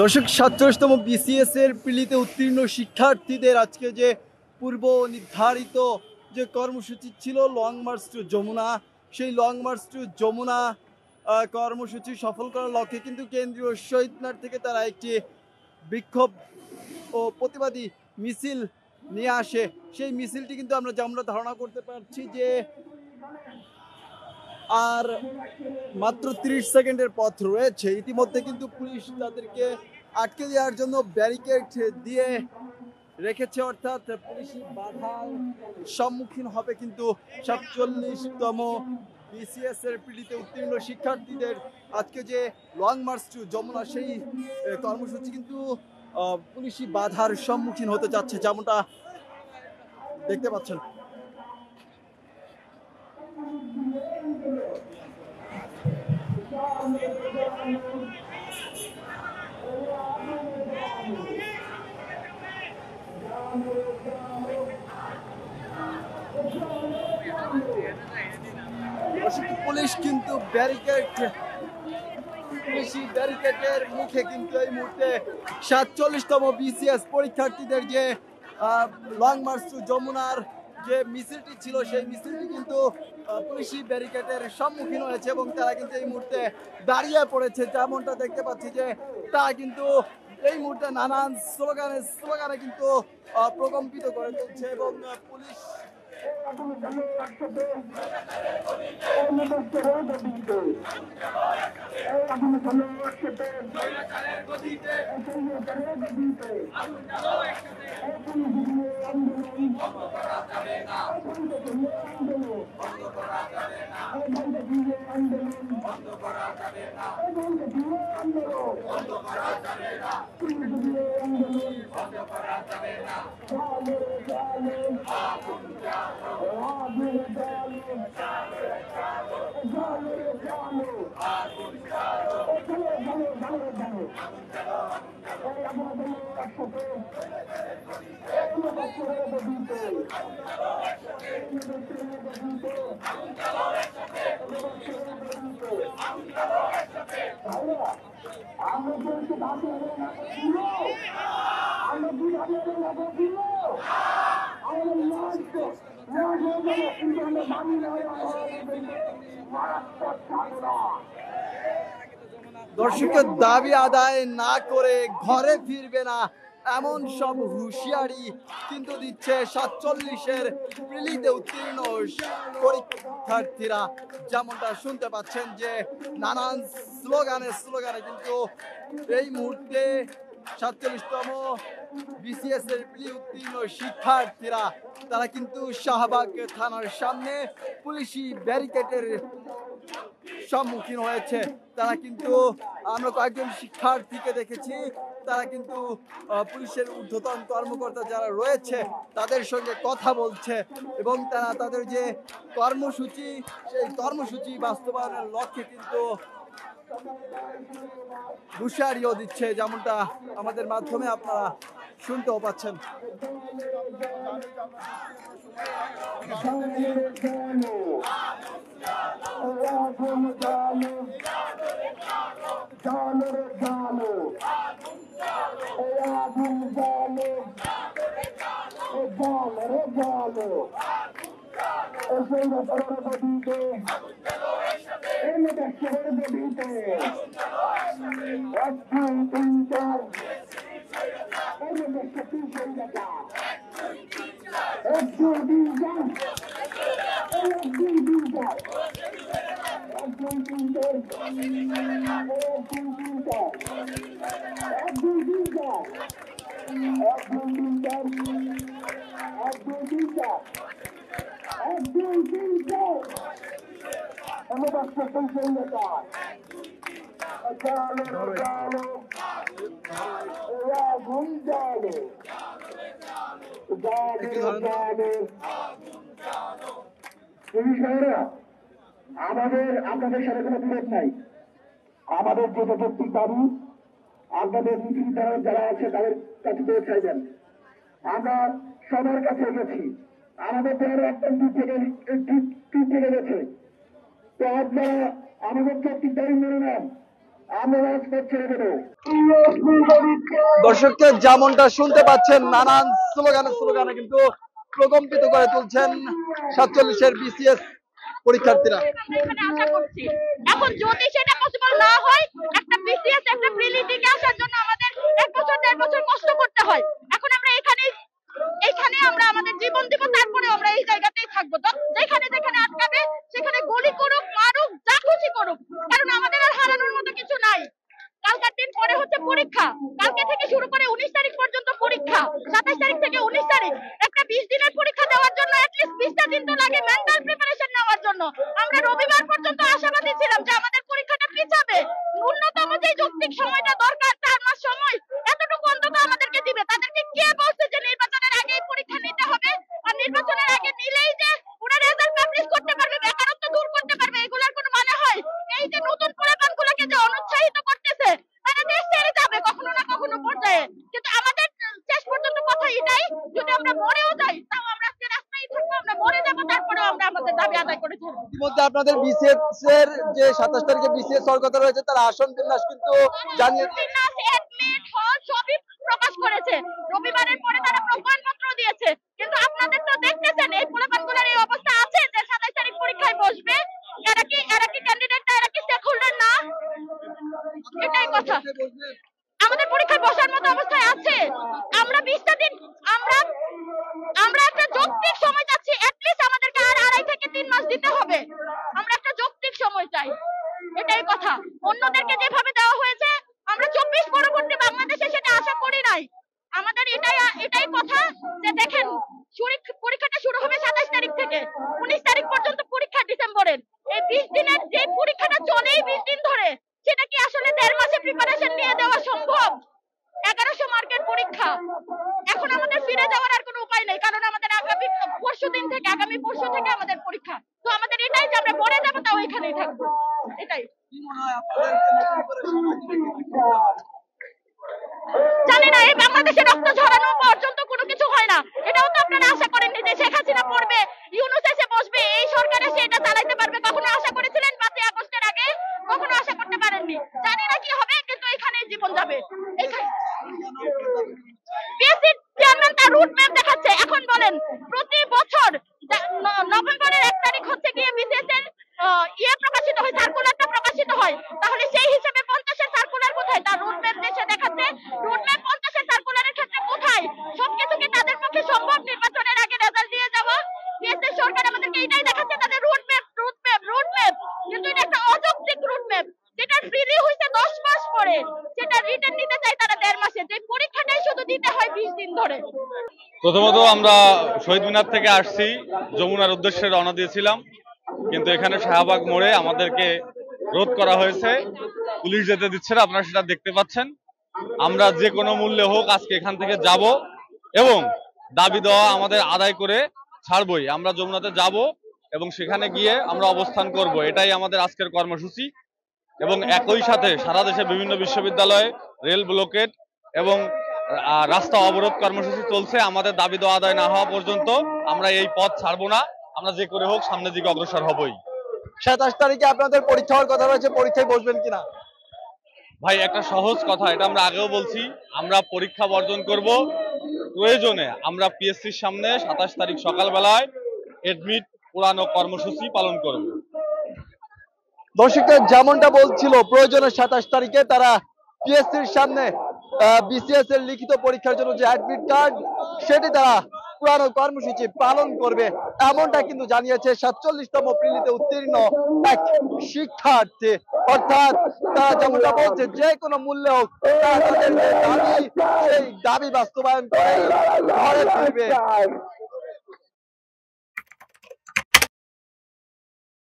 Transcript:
দর্শক 47তম বিসিএস এর প্রিলিতে উত্তীর্ণ শিক্ষার্থীদের আজকে যে পূর্ব নির্ধারিত যে কর্মসূচি ছিল লং মার্চ টু যমুনা, সেই লং মার্চ টু যমুনা কর্মসূচি সফল করার লক্ষ্যে কিন্তু কেন্দ্রীয় শহীদ মিনার থেকে তারা একটি বিক্ষোভ ও প্রতিবাদী মিছিল নিয়ে আসে। সেই মিছিলটি কিন্তু আমরা ধারণা করতে পারছি যে আর মাত্র 30 সেকেন্ডের পথ রয়েছে। ইতিমধ্যে কিন্তু পুলিশ তাদেরকে আটকে দেওয়ার জন্য ব্যারিকেড দিয়ে রেখেছে, অর্থাৎ পুলিশি বাধার সম্মুখীন হবে কিন্তু 47তম বিসিএস এর পিলিতে উত্তীর্ণ শিক্ষার্থীদের আজকে যে লং মার্চ টু যমুনা, সেই কর্মসূচি কিন্তু পুলিশি বাধার সম্মুখীন হতে যাচ্ছে, যেমনটা দেখতে পাচ্ছেন। পুলিশ কিন্তু ব্যারিকেডের মুখে কিন্তু এই মুহূর্তে 47তম বিসিএস পরীক্ষার্থীদের যে লং মার্চ টু যমুনার যে মিছিলটি ছিল, সেই মিছিলটি কিন্তু পুলিশি ব্যারিকেডের সম্মুখীন হয়েছে এবং তারা কিন্তু এই মুহূর্তে দাঁড়িয়ে পড়েছে। যেমনটা দেখতে পাচ্ছি যে তারা কিন্তু এই মুহূর্তে নানান স্লোগানে কিন্তু প্রকম্পিত করে তুলছে এবং পুলিশ দর্শকের দাবি আদায় না করে ঘরে ফিরবে না, এমন সব হুঁশিয়ারি কিন্তু দিচ্ছে 47-এর প্রিলিতে উত্তীর্ণ পরীক্ষার্থীরা। যেমনটা শুনতে পাচ্ছেন যে নানান স্লোগানে কিন্তু এই মুহূর্তে 47তম বিসিএস এর প্রিলি উত্তীর্ণ শিক্ষার্থীরা তারা কিন্তু শাহবাগ থানার সামনে পুলিশি ব্যারিকেডের সম্মুখীন হয়েছে। তারা কিন্তু আমরা কয়েকজন শিক্ষার্থীকে দেখেছি, তারা কিন্তু পুলিশের ঊর্ধ্বতন কর্মকর্তা যারা রয়েছে তাদের সঙ্গে কথা বলছে এবং তারা তাদের যে কর্মসূচি, সেই কর্মসূচি বাস্তবায়নের লক্ষ্যে কিন্তু হুঁশিয়ারিও দিচ্ছে, যেমনটা আমাদের মাধ্যমে আপনারা শুনতেও পাচ্ছেন। আমাদের আপনাদের সাথে কোনো বিরোধ নাই। আমাদের যে যৌক্তিক দাবি আপনাদের নীতি যারা আছে তাদের কাছে পৌঁছাইবেন। আমরা সবার কাছে গেছি, আমাদের দেওয়ার একদম ঠিক থেকে গেছে। তো আপনারা আমাদের যৌক্তিক দাবি মেনে নেন, আমরা রাজপথ ছেড়ে দেবো। দর্শককে যেমনটা শুনতে পাচ্ছেন, নানান স্লোগানে কিন্তু প্রকম্পিত করে তুলছেন 47-এর বিসিএস পরীক্ষার্থীরা। এখানে আশা করছি এখন যদি সেটা পসিবল না হয়, একটা বিসিএস একটা প্রিলি দিকে আসার জন্য আমাদের 1 বছর 1.5 বছর কষ্ট করতে হয়। এখন আমরা এখানে আমরা আমাদের জীবন দিব, তারপরে আমরা এই জায়গাতেই থাকবো। তো যেখানে যেখানে আটকাবে সেখানে গুলি করুক, মারুক, যা খুশি করুক, কারণ আমাদের আর হারানোর মতো কিছু নাই। কালকের দিন পরে হচ্ছে পরীক্ষা, কালকে থেকে শুরু করে 19 তারিখ পর্যন্ত পরীক্ষা, 27 তারিখ থেকে 19 তারিখ, একটা 20 দিনের পরীক্ষা দেওয়ার জন্য অ্যাটলিস্ট 20টা দিন তো লাগে মেন্টাল প্রিপারেশন নেওয়ার জন্য। আমরা রবিবার পর্যন্ত আশাবাদী ছিলাম যে আমাদের পরীক্ষাটা পিছাবে, ন্যূনতম যে যৌক্তিক সময়টা দরকার 4 মাস সময়, এতটুকু অন্তত আমাদেরকে দিবে। তাদেরকে কে বলছে যে নির্বাচনের আগে পরীক্ষা নিতে হবে, আর নির্বাচনের আগে নিলেই যে ওরা রেজাল্ট পাবলিশ করতে পারবে, বেকারত্ব দূর করতে পারবে, এগুলোর কোনো মানে হয়? এই যে নতুন পোলাপানগুলোকে যে অনুৎসাহিত করতেছে, তারা দেশ ছেড়ে যাবে কখনো না কখনো পর্যায়ে। কিন্তু আমাদের শেষ পর্যন্ত কথা এটাই, যদি আমরা মরেও যাই তাও আমরা আজকে রাস্তায় থাকবো, আমরা মরে যাবো, তারপরেও আমরা আমাদের দাবি আদায় করে থাকবো। ইতিমধ্যে আপনাদের বিসিএস এর যে 27 তারিখে বিসিএস হওয়ার কথা রয়েছে, তার আসন বিন্যাস কিন্তু জানিয়ে অ্যাডমিট হল সবই প্রকাশ করেছে। রবিবারের পরে তারা প্রত্যয়নপত্র দিয়েছে, কিন্তু আপনাদের তো দেখতেছেন এই পোলাপানগুলোর এই অবস্থা আছে যে 27 তারিখ পরীক্ষায় বসবে। এরা কি ক্যান্ডিডেট না, এরা কি স্টেক হোল্ডার না? এটাই কথা। আমাদের পরীক্ষায় বসার মতো অবস্থায় আছে। আমরা 20টা দিন আমরা একটা যৌক্তিক সময় চাচ্ছি, অ্যাটলিস্ট আমাদেরকে আর 2.5 থেকে 3 মাস দিতে হবে। আমরা একটা যৌক্তিক সময় চাই, এটাই কথা। অন্যদেরকে যেভাবে দেওয়া হয়েছে আমরা 24 পরবর্তী বাংলাদেশে সেটা আশা করি নাই। আমাদের এটাই কথা যে দেখেন পরীক্ষাটা শুরু হবে 27 তারিখ থেকে 19 তারিখ পর্যন্ত পরীক্ষা ডিসেম্বরের। এই 20 দিনের যে পরীক্ষাটা চলেই 20 দিন ধরে, সেটা কি আসলে 1.5 মাসে প্রিপারেশন নিয়ে দেওয়া সম্ভব? 1100 মার্কের পরীক্ষা। এখন আমাদের ফিরে যাওয়ার আর কোনো উপায় নেই, কারণ আমাদের আগামী পরশু থেকে আমাদের পরীক্ষা। তো আমাদের এটাই যে আমরা মরে যাবো তাও এখানেই থাকবো, এটাই। জানি না, এই বাংলাদেশে রক্ত ঝরানো পর্যন্ত কোনো কিছু হয় না। এটাও তো আপনারা আশা করেননি যে শেখ হাসিনা পড়বে, ইউনূস এসে বসবে, এই সরকার এসে এটা চালাইতে পারবে। কখনো আশা করেছিলেন 5 আগস্টের আগে? কখনো আশা করতে পারেননি। জানি না কি হবে, কিন্তু এখানেই জীবন যাবে। পিএসসির চেয়ারম্যান তার রুট ম্যাপ দেখাচ্ছে। এখন বলেন, প্রতি বছর নভেম্বরের 1 তারিখ হচ্ছে গিয়ে বিসিএস এর প্রকাশিত হয়, সার্কুলারটা প্রকাশিত হয়। তাহলে সেই হিসেবে 50-এর সার্কুলার কোথায়? তার রুট ম্যাপ দেশে দেখাচ্ছে। রুট ম্যাপ 50-এর সার্কুলারের ক্ষেত্রে কোথায়? সবকিছু কি তাদের পক্ষে সম্ভব নির্বাচনের আগে রেজাল্ট দিয়ে যাওয়া? পিএসসি সরকার আমাদেরকে এটাই দেখাচ্ছে, তাদের রুট ম্যাপ। কিন্তু এটা একটা অযৌক্তিক রুট ম্যাপ, যেটা ফ্রিলি হইছে 10 মাস পরে, সেটা রিটার্ন নিতে চাই তারা 1.5 মাসে। যে পরীক্ষাটাই শুধু দিতে হয় 20 দিন ধরে। প্রথমত আমরা শহীদ মিনার থেকে আসছি, যমুনার উদ্দেশ্যে রওনা দিয়েছিলাম, কিন্তু এখানে শাহবাগ মোড়ে আমাদেরকে রোধ করা হয়েছে, পুলিশ যেতে দিচ্ছে না, আপনারা সেটা দেখতে পাচ্ছেন। আমরা যে কোনো মূল্যে হোক আজকে এখান থেকে যাব এবং দাবি দেওয়া আমাদের আদায় করে ছাড়বই। আমরা যমুনাতে যাব এবং সেখানে গিয়ে আমরা অবস্থান করব, এটাই আমাদের আজকের কর্মসূচি। এবং একই সাথে সারা দেশে বিভিন্ন বিশ্ববিদ্যালয়ে রেল ব্লকেট এবং রাস্তা অবরোধ কর্মসূচি চলছে। আমাদের দাবি দেওয়া আদায় না হওয়া পর্যন্ত আমরা এই পথ ছাড়বো না। আমরা যে করে হোক সামনের দিকে অগ্রসর হবই। 27 তারিখে আপনাদের পরীক্ষা হওয়ার কথা রয়েছে, পরীক্ষায় বসবেন কিনা? ভাই, একটা সহজ কথা, এটা আমরা আগেও বলছি, আমরা পরীক্ষা বর্জন করব। প্রয়োজনে আমরা পিএসসির সামনে 27 তারিখ সকালবেলায় এডমিট পোড়ানো কর্মসূচি পালন করব। দর্শকরা যেমনটা বলছিল, প্রয়োজনে 27 তারিখে তারা পিএসসির সামনে বিসিএস এর লিখিত পরীক্ষার জন্য যে অ্যাডমিট কার্ড, সেটি তারা পুরানো কর্মসূচি পালন করবে, এমনটা কিন্তু জানিয়েছে 47তম প্রিলিতে উত্তীর্ণ এক শিক্ষার্থী। অর্থাৎ তারা যেমনটা বলছে, যে কোনো মূল্যে হোক তারা তাদের যে দাবি, সেই দাবি বাস্তবায়ন করে ঘরে ফিরবে।